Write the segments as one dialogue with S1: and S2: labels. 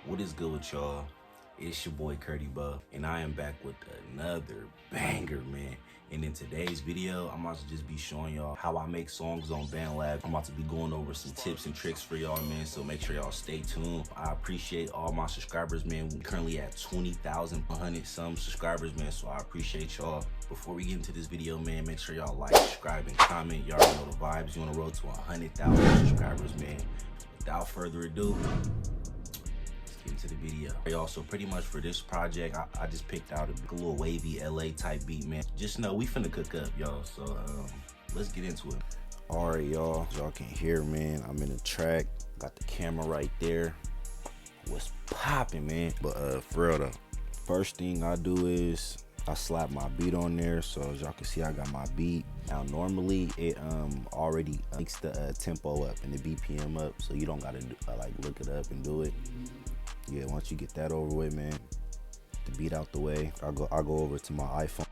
S1: What is good with y'all? It's your boy Curtybo, and I am back with another banger, man. And in today's video, I'm about to just be showing y'all how I make songs on BandLab. I'm about to be going over some tips and tricks for y'all, man, so make sure y'all stay tuned. I appreciate all my subscribers, man. We're currently at 20,100 some subscribers, man, so I appreciate y'all. Before we get into this video, man, make sure y'all like, subscribe, and comment. Y'all already know the vibes. You on the road to 100,000 subscribers, man. Without further ado, into the video. Y'all, so pretty much for this project, I just picked out a little wavy LA type beat, man. Just know we finna cook up, y'all. So let's get into it. All right, y'all. As y'all can hear, man, I'm in the track. Got the camera right there. What's popping, man? But for real though, first thing I do is I slap my beat on there. So as y'all can see, I got my beat. Now normally it already makes the tempo up and the BPM up, so you don't gotta like look it up and do it. Yeah, once you get that over with, man, the beat out the way, I'll go over to my iPhone.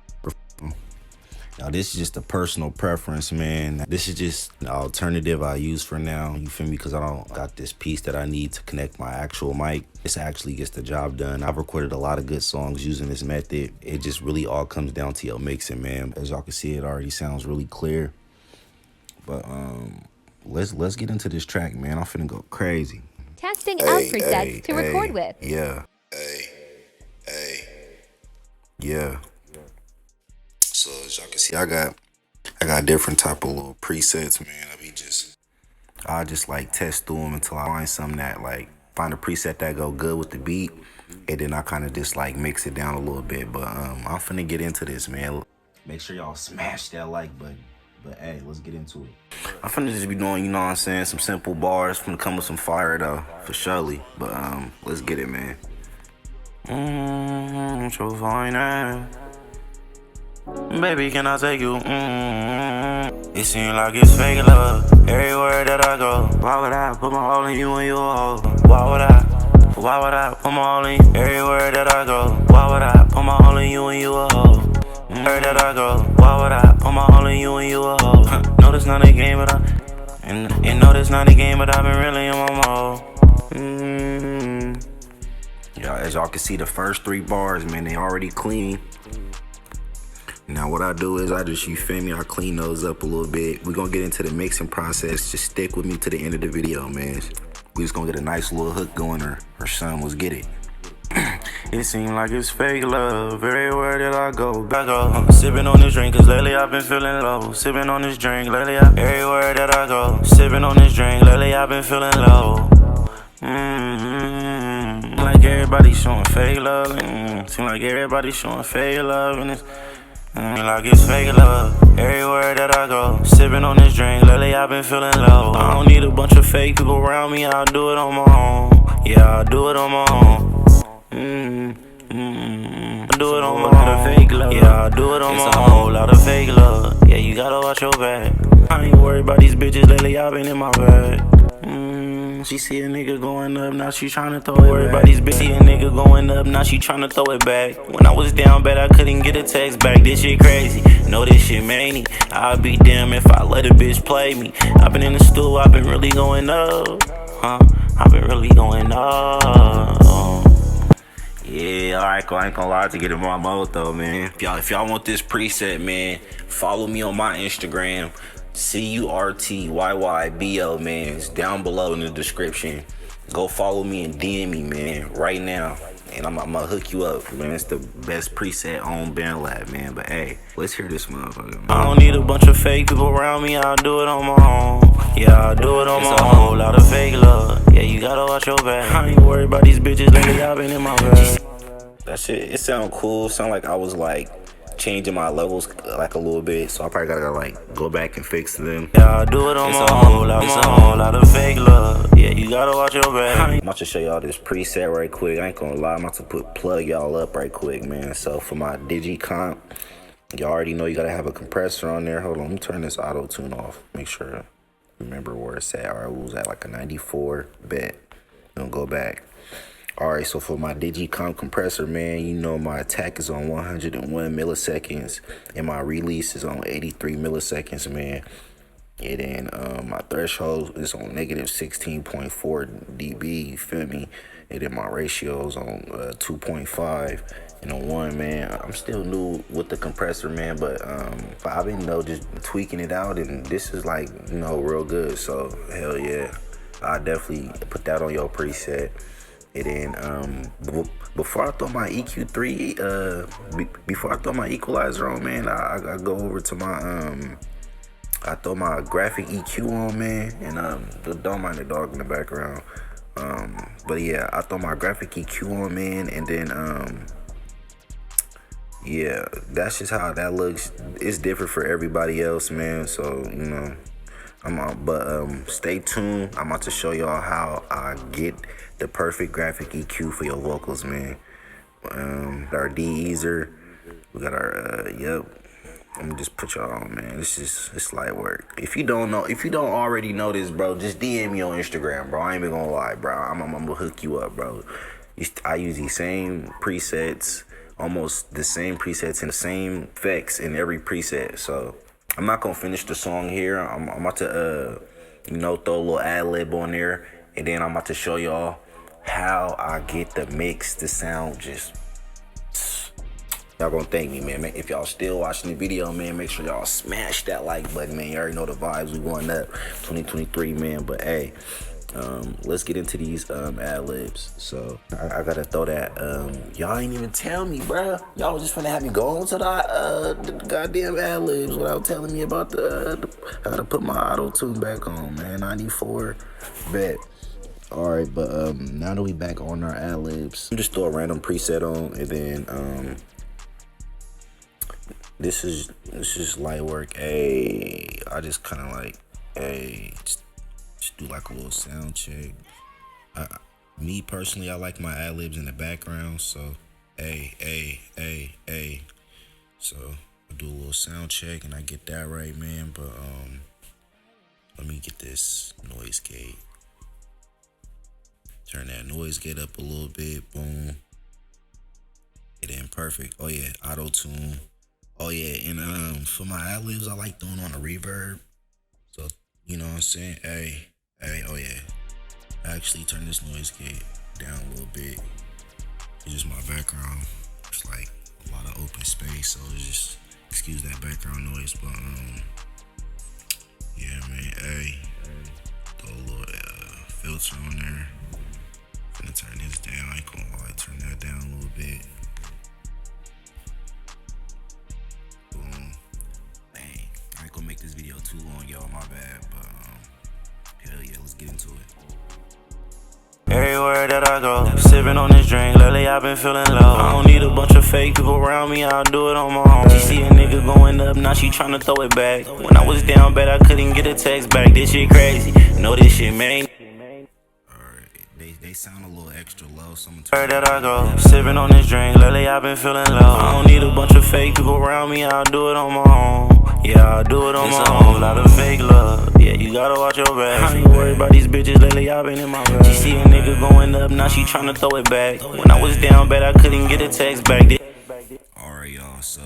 S1: Now this is just a personal preference, man. This is just the alternative I use for now, you feel me? Because I don't got this piece that I need to connect my actual mic. This actually gets the job done. I've recorded a lot of good songs using this method. It just really all comes down to your mixing, man. As y'all can see, it already sounds really clear. But let's get into this track, man. I'm finna go crazy.
S2: Testing out presets to record with.
S1: Yeah. Yeah. So as y'all can see, I got different type of little presets, man. I just like test through them until I find something that like find a preset that go good with the beat, and then I kind of just like mix it down a little bit. But I'm finna get into this, man. Make sure y'all smash that like button. But hey, let's get into it. I'm finna just be doing, you know what I'm saying, some simple bars. Finna come with some fire though, for surely. But let's get it, man. So fine, baby, can I take you? It seems like it's fake love everywhere that I go. Why would I put my all in you and you a hoe? Why would I put my all in you everywhere that I go? Why would I put my all in you and you a hoe? Where that I go? Why would I put my all in you and you a hoe? No, this not a game, but no, this not a game, but I've been really in my mode. Yeah, as y'all can see, the first 3 bars, man, they already clean. Now what I do is I just, you feel me, I clean those up a little bit. We're gonna get into the mixing process. Just stick with me to the end of the video, man. We just gonna get a nice little hook going or something. Let's get it. It seems like it's fake love everywhere that I go. Sipping on this drink, cause lately I've been feeling low. Sipping on this drink, lately everywhere that I go. Sipping on this drink, lately I've been feeling low. Like everybody showing fake love. Seem like everybody showing fake love, and it's like it's fake love everywhere that I go. Sipping on this drink, lately I've been feeling low. I don't need a bunch of fake people around me, I'll do it on my own. Yeah, I'll do it on my own. I do it on my own. Yeah, I do it on my own. It's a whole lot of fake love. Yeah, you gotta watch your back. I ain't worried about these bitches lately, I've been in my bag. She see a nigga going up, now she tryna throw it back. About these bitches, see a nigga going up, now she tryna throw it back. When I was down bad, I couldn't get a text back. This shit crazy, know this shit many. I'll be damn if I let a bitch play me. I've been in the stool, I've been really going up. I've been really going up. Yeah, alright, I ain't gonna lie, to get in my mode though, man. If y'all want this preset, man, follow me on my Instagram. CURTYYBO, man. It's down below in the description. Go follow me and DM me, man, right now. And I'm gonna hook you up, man. It's the best preset on BandLab, man. But hey, let's hear this motherfucker. I don't need a bunch of fake people around me, I'll do it on my own. Yeah, I'll do it on my own. It's a whole lot of fake love. Yeah, you gotta watch your back. I ain't worried about these bitches lately, I've been in my bag. That shit, it sound cool. Sound like I was like changing my levels like a little bit, so I probably gotta like go back and fix them. Yeah, I do it on my own. It's a whole lot of fake love. Yeah, you gotta watch your back. I'm about to show y'all this preset right quick. I ain't gonna lie, I'm about to plug y'all up right quick, man. So for my digi comp, y'all already know you gotta have a compressor on there. Hold on, let me turn this auto tune off. Make sure, remember where it's at. Alright, we was at like a 94. Bet. Don't go back. Alright, so for my Digicom compressor, man, you know my attack is on 101 milliseconds and my release is on 83 milliseconds, man. And then my threshold is on negative 16.4 dB, you feel me? and then my ratios on 2.5 and a 1, man. I'm still new with the compressor, man, but I've been, just tweaking it out, and this is like, real good. So hell yeah, I definitely put that on your preset. And then before I throw my EQ3, before I throw my equalizer on, man, I go over to my I throw my graphic EQ on, man, and don't mind the dog in the background. But yeah, I throw my graphic EQ on, man, and then yeah, that's just how that looks. It's different for everybody else, man. So stay tuned. I'm about to show y'all how I get the perfect graphic EQ for your vocals, man. Our de-easer, we got our yep. I'm gonna just put y'all on, man. It's light work. If you don't already know this, bro, just DM me on Instagram, bro. I ain't even gonna lie, bro. I'm gonna hook you up, bro. I use these same presets, almost the same presets and the same effects in every preset. So I'm not gonna finish the song here. I'm about to throw a little ad lib on there, and then I'm about to show y'all how I get the mix to sound just. Y'all gonna thank me, man. If y'all still watching the video, man, make sure y'all smash that like button, man. You already know the vibes. We going up 2023, man. But hey, let's get into these ad libs. So I gotta throw that. Y'all ain't even tell me, bro. Y'all was just finna have me go on to the goddamn ad libs without telling me about I gotta put my auto tune back on, man. 94, bet. All right, but now that we back on our ad libs, I'm just throw a random preset on, and then this is light work. Hey, I just kind of like, hey, just do like a little sound check. Me personally, I like my ad libs in the background, so hey. So I do a little sound check and I get that right, man. But let me get this noise gate. Turn that noise gate up a little bit. Boom. It in perfect. Oh yeah, auto tune. Oh yeah, and for my ad libs, I like throwing on a reverb. So you know what I'm saying? Hey, oh yeah. I actually turn this noise gate down a little bit. It's just my background. It's like a lot of open space, so it's just excuse that background noise. But yeah, man. Hey, throw a little filter on there. Gonna turn this down. I ain't gonna lie, turn that down a little bit. Boom. Dang, I ain't gonna make this video too long, y'all. My bad, but hell yeah, let's get into it.
S3: Everywhere that I go, sipping on this drink, lately I've been feeling low. I don't need a bunch of fake people around me, I'll do it on my own. She see a nigga going up, now she tryna throw it back. When I was down bad, I couldn't get a text back. This shit crazy, know this shit, man.
S1: They sound a little extra low.
S3: Everywhere that I go, sipping on this drink, lately I've been feeling low. I don't need a bunch of fake people around me, I'll do it on my own. Yeah, I'll do it on my own. A lot of fake love, yeah, you gotta watch your back. I ain't worried about these bitches, lately I've been in my bag. She see a nigga going up, now she tryna throw it back. When I was down bad, I couldn't get a text back.
S1: Alright, y'all, so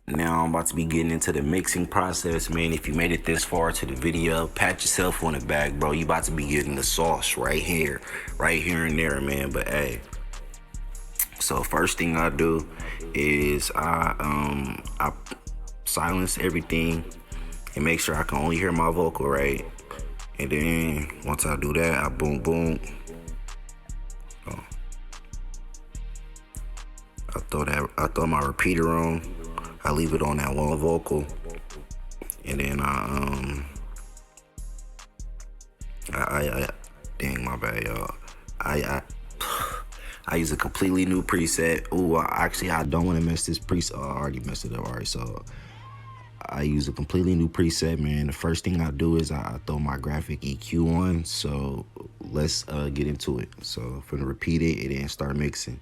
S1: now I'm about to be getting into the mixing process, man. If you made it this far to the video, pat yourself on the back, bro. You about to be getting the sauce right here and there, man. But hey, so first thing I do is I silence everything and make sure I can only hear my vocal, right? And then once I do that, I boom. I throw my repeater on. I leave it on that one vocal, and then I dang, my bad, y'all. I use a completely new preset. Ooh, actually, I don't want to mess this preset. I already messed it up. All right, so I use a completely new preset, man. The first thing I do is I throw my graphic EQ on. So let's get into it. So I'm gonna repeat it and then start mixing.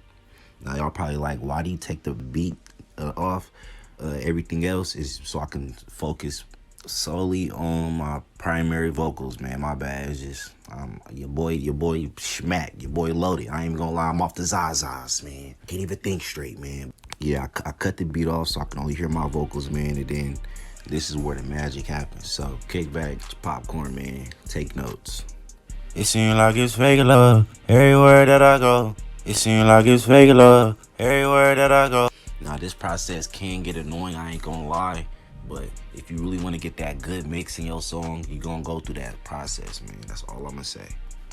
S1: Now y'all probably like, why do you take the beat off? Everything else is so I can focus solely on my primary vocals, man. My bad. It's just your boy Schmack, your boy Loaded. I ain't even gonna lie, I'm off the Zazas, man. Can't even think straight, man. Yeah, I cut the beat off so I can only hear my vocals, man. And then this is where the magic happens. So kick back, popcorn, man. Take notes.
S3: It seems like it's fake love everywhere that I go. It seems like it's fake love everywhere that I go.
S1: Now this process can get annoying, I ain't gonna lie. But if you really want to get that good mix in your song, you gonna go through that process, man. That's all I'm gonna say.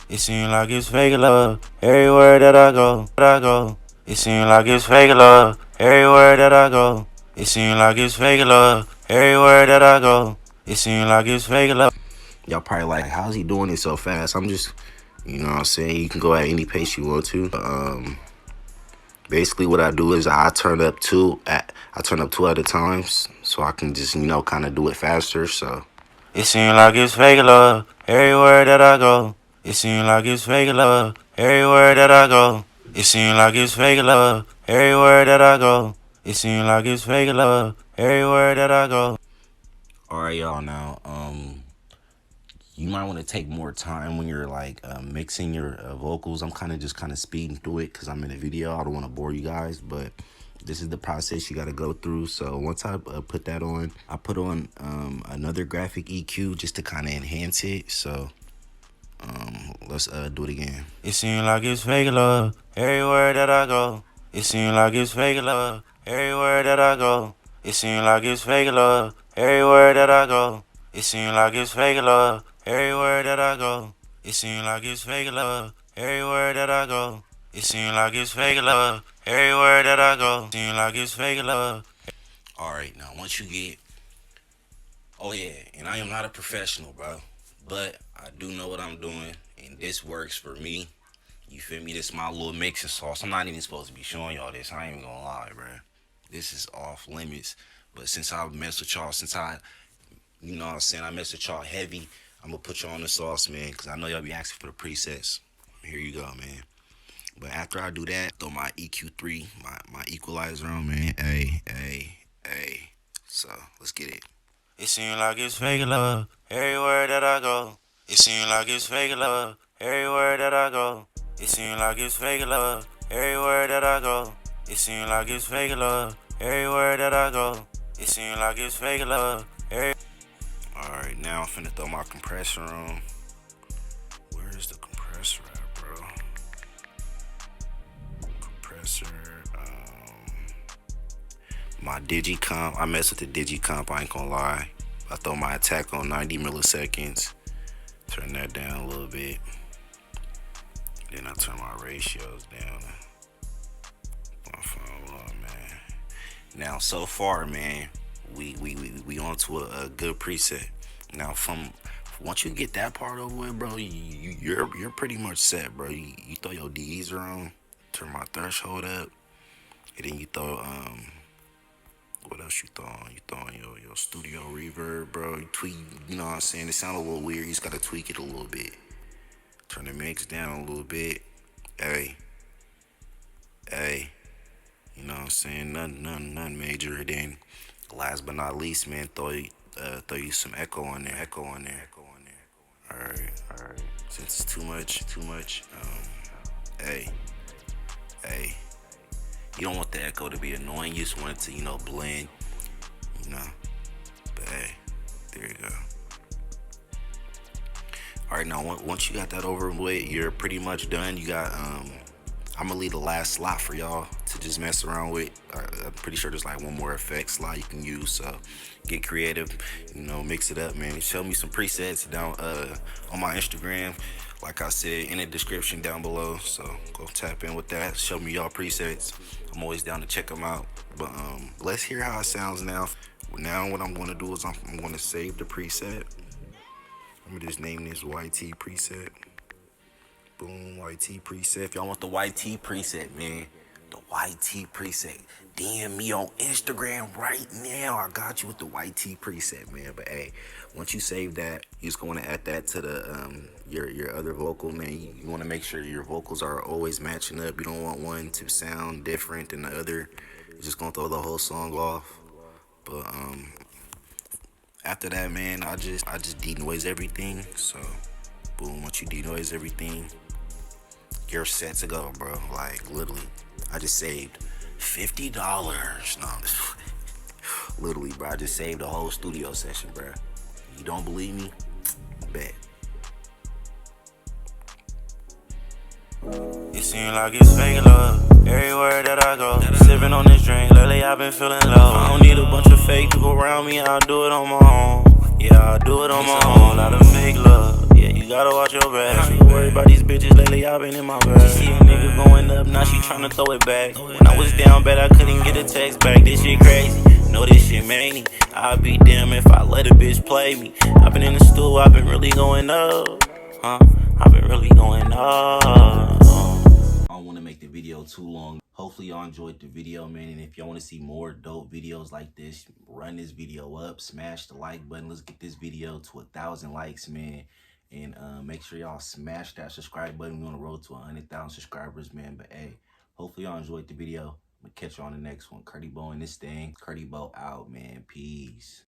S3: It seems like it's fake love everywhere that I go. It seems like it's fake love everywhere that I go. It seems like it's fake love everywhere that I go. It seems like it's fake love.
S1: Y'all probably like, how's he doing it so fast? I'm just, you know what I'm saying? You can go at any pace you want to. Basically what I do is I turn up two at a time, so I can just, you know, kind of do it faster. So
S3: it seems like it's fake love everywhere that I go. It seems like it's fake love everywhere that I go. It seems like it's fake love everywhere that I go. It seems like it's fake love everywhere that I go.
S1: all right, y'all. Now, you might want to take more time when you're like mixing your vocals. I'm kind of speeding through it because I'm in a video. I don't want to bore you guys, but this is the process you got to go through. So once I put that on, I put on another graphic EQ just to kind of enhance it. So let's do it again.
S3: It seems like it's fake love everywhere that I go. It seems like it's fake love everywhere that I go. It seems like it's fake love everywhere that I go. It seems like it's fake love everywhere that I go. It seems like it's fake love everywhere that I go. It seems like it's fake love everywhere that I go. It seems like it's fake love.
S1: All right, now once you get, oh yeah, and I am not a professional, bro, but I do know what I'm doing, and this works for me. You feel me? This is my little mixing sauce. I'm not even supposed to be showing y'all this. I ain't even gonna lie, bro. This is off limits. But since I mess with y'all, you know what I'm saying, I mess with y'all heavy, I'm gonna put y'all on the sauce, man, because I know y'all be asking for the presets. Here you go, man. But after I do that, throw my EQ3, my equalizer on, man. Hey. So, let's get it.
S3: It seems like it's fake love everywhere that I go. It seems like it's fake love everywhere that I go. It seems like it's fake love everywhere that I go. It seems like it's fake love everywhere that I go. It seems like it's fake love.
S1: Alright, now I'm finna throw my compressor on. Where is the compressor at, bro? Compressor, my digicomp. I mess with the digicomp, I ain't gonna lie. I throw my attack on 90 milliseconds. Turn that down a little bit. Then I turn my ratios down. My phone on, man. Now, so far, man, we on to a good preset. Now, once you get that part over with, bro, you're pretty much set, bro. You throw your deezer on, turn my threshold up, and then you throw what else you throw on? You throw on your studio reverb, bro. You tweak, you know what I'm saying? It sound a little weird. You just gotta tweak it a little bit. Turn the mix down a little bit. Hey. You know what I'm saying? Nothing major. Then, last but not least, man, throw you some echo on there. All right. Since it's too much. Hey. You don't want the echo to be annoying. You just want it to, you know, blend. You know. But hey, there you go. All right, now once you got that over with, you're pretty much done. You got I'm gonna leave the last slot for y'all to just mess around with. I'm pretty sure there's like one more effect slot you can use, so get creative, you know, mix it up, man. Show me some presets down on my Instagram, like I said, in the description down below, so go tap in with that. Show me y'all presets. I'm always down to check them out. But let's hear how it sounds now. Now what I'm gonna do is I'm gonna save the preset. I'm gonna just name this YT preset. Boom, YT preset. If y'all want the YT preset, man, the YT preset, DM me on Instagram right now. I got you with the YT preset, man. But hey, once you save that, you just want to add that to the your other vocal, man. You want to make sure your vocals are always matching up. You don't want one to sound different than the other. You're just gonna throw the whole song off. But after that, man, I just denoise everything. So boom, once you denoise everything, you're set to go, bro. Like, literally, I just saved $50. No, literally, bro, I just saved a whole studio session, bro. You don't believe me? Bet.
S3: seem like it's fake love. Everywhere that I go, sipping on this drink, lately I've been feeling low. I don't need a bunch of fake people around me, I'll do it on my own. Yeah, I'll do it on my own. Lot of fake love, yeah, you gotta watch your back. I ain't worried about these bitches, lately I've been in my bag. She see a nigga going up, now she tryna throw it back. When I was down bad, I couldn't get a text back. This shit crazy, know this shit many. I'd be damn if I let a bitch play me. I've been in the stool, I've been really going up. I've been really going up.
S1: I don't want to make the video too long. Hopefully y'all enjoyed the video, man. And if y'all want to see more dope videos like this, run this video up, smash the like button. Let's get this video to 1,000 likes, man. And make sure y'all smash that subscribe button. We're on the road to 100,000 subscribers, man. But hey, hopefully y'all enjoyed the video. I'm gonna catch you on the next one. Curtybo in this thing. Curtybo out, man. Peace.